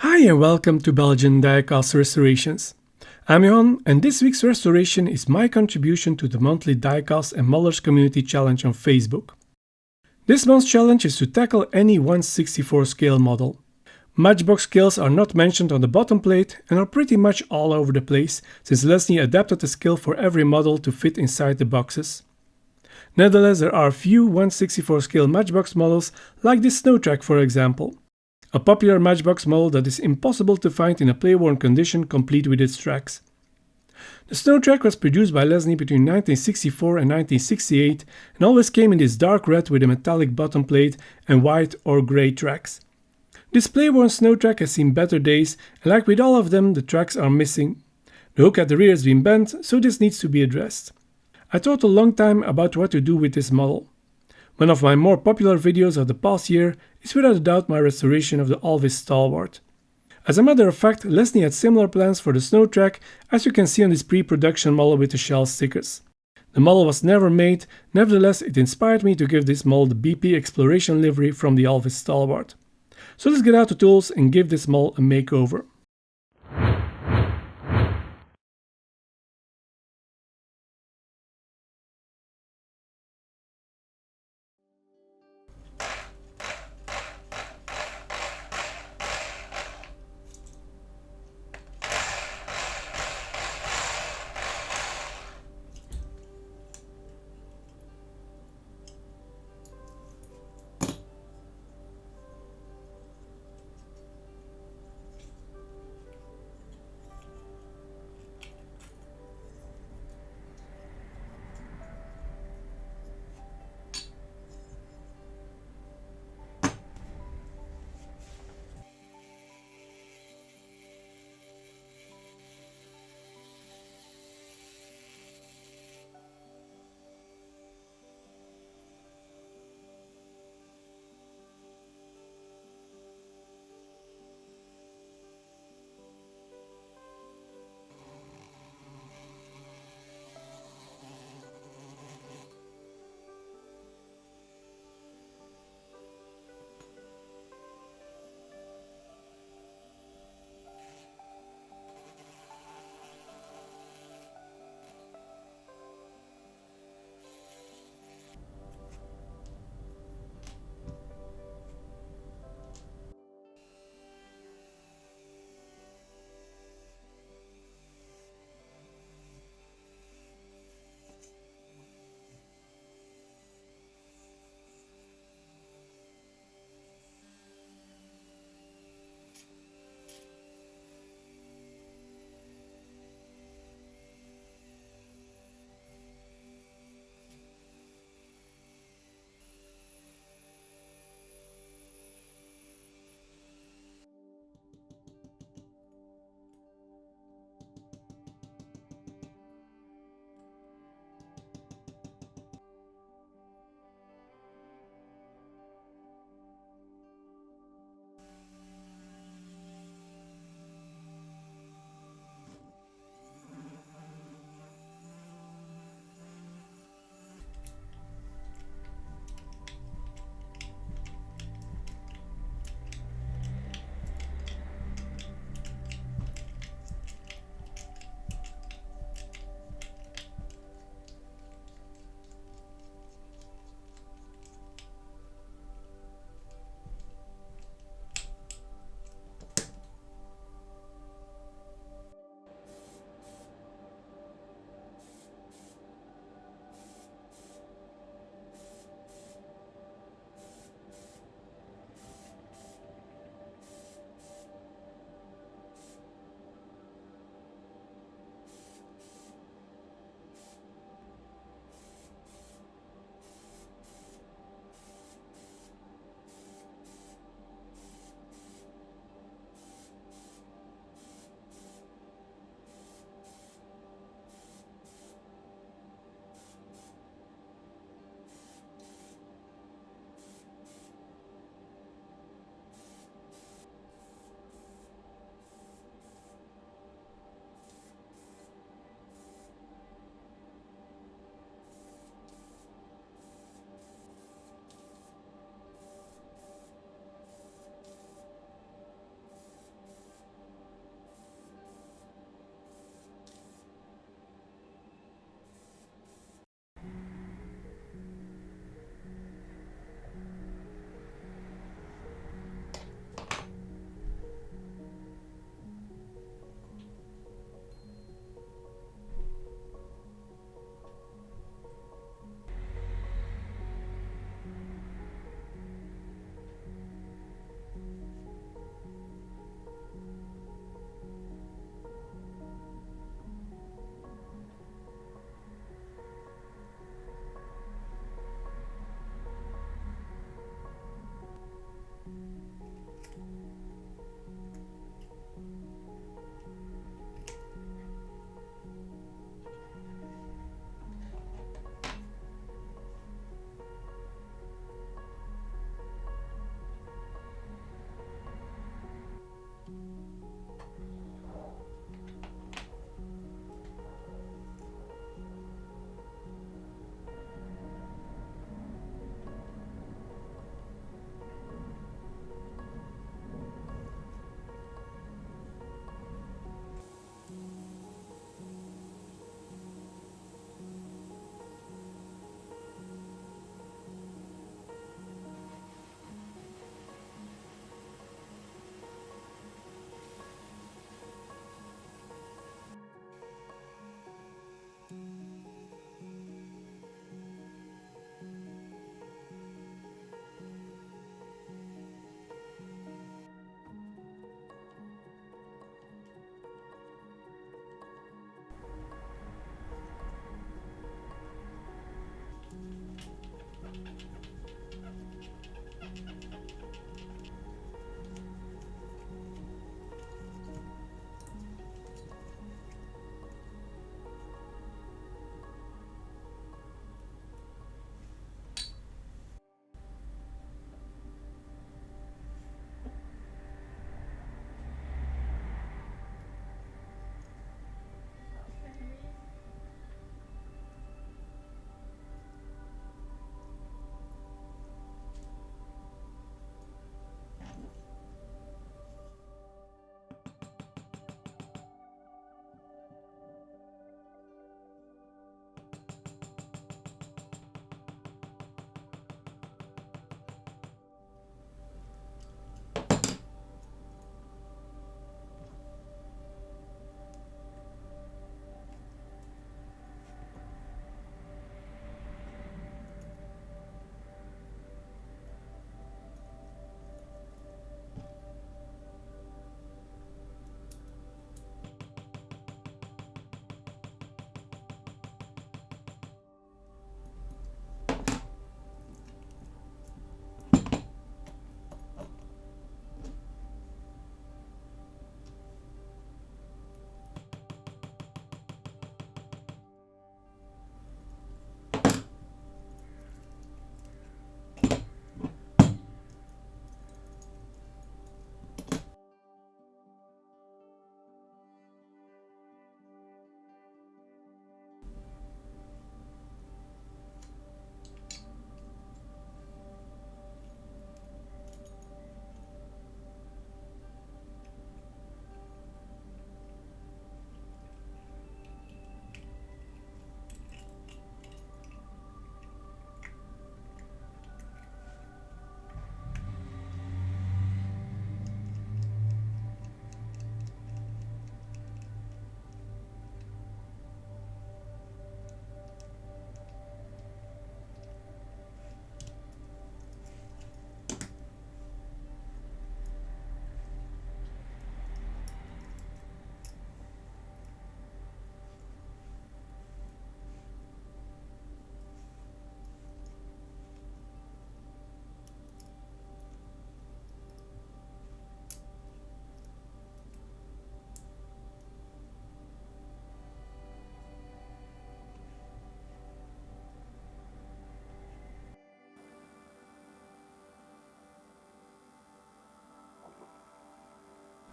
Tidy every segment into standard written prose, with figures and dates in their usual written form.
Hi and welcome to Belgian Diecast Restorations. I'm Johan and this week's restoration is my contribution to the monthly Diecast and Modelers Community challenge on Facebook. This month's challenge is to tackle any 1/64 scale model. Matchbox scales are not mentioned on the bottom plate and are pretty much all over the place since Lesney adapted the scale for every model to fit inside the boxes. Nevertheless, there are few 1/64 scale Matchbox models like this Snow Trac for example. A popular Matchbox model that is impossible to find in a playworn condition complete with its tracks. The Snow Trac was produced by Lesney between 1964 and 1968 and always came in this dark red with a metallic bottom plate and white or grey tracks. This playworn Snow Trac has seen better days and like with all of them the tracks are missing. The hook at the rear has been bent, so this needs to be addressed. I thought a long time about what to do with this model. One of my more popular videos of the past year is without a doubt my restoration of the Alvis Stalwart. As a matter of fact, Lesney had similar plans for the Snow Trac as you can see on this pre-production model with the shell stickers. The model was never made, nevertheless it inspired me to give this model the BP exploration livery from the Alvis Stalwart. So let's get out the tools and give this model a makeover.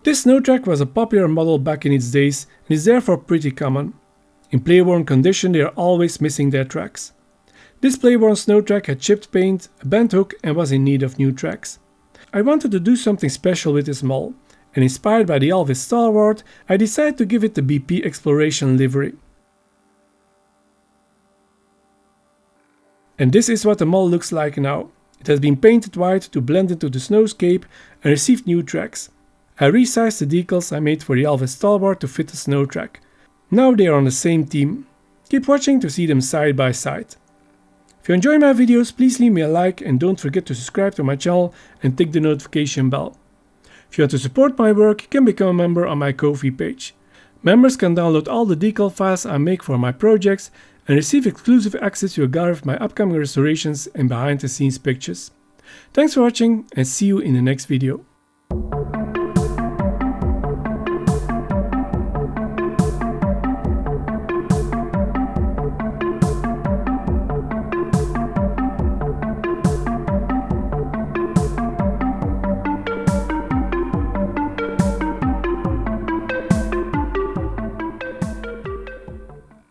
This Snow Trac was a popular model back in its days and is therefore pretty common. In playworn condition they are always missing their tracks. This playworn Snow Trac had chipped paint, a bent hook and was in need of new tracks. I wanted to do something special with this model, and inspired by the Alvis Stalwart, I decided to give it the BP Exploration livery. And this is what the model looks like now. It has been painted white to blend into the snowscape and received new tracks. I resized the decals I made for the Alvis Stalwart to fit the Snow Trac. Now they are on the same theme. Keep watching to see them side by side. If you enjoy my videos, please leave me a like and don't forget to subscribe to my channel and tick the notification bell. If you want to support my work, you can become a member on my Ko-fi page. Members can download all the decal files I make for my projects and receive exclusive access to a gallery of my upcoming restorations and behind the scenes pictures. Thanks for watching and see you in the next video.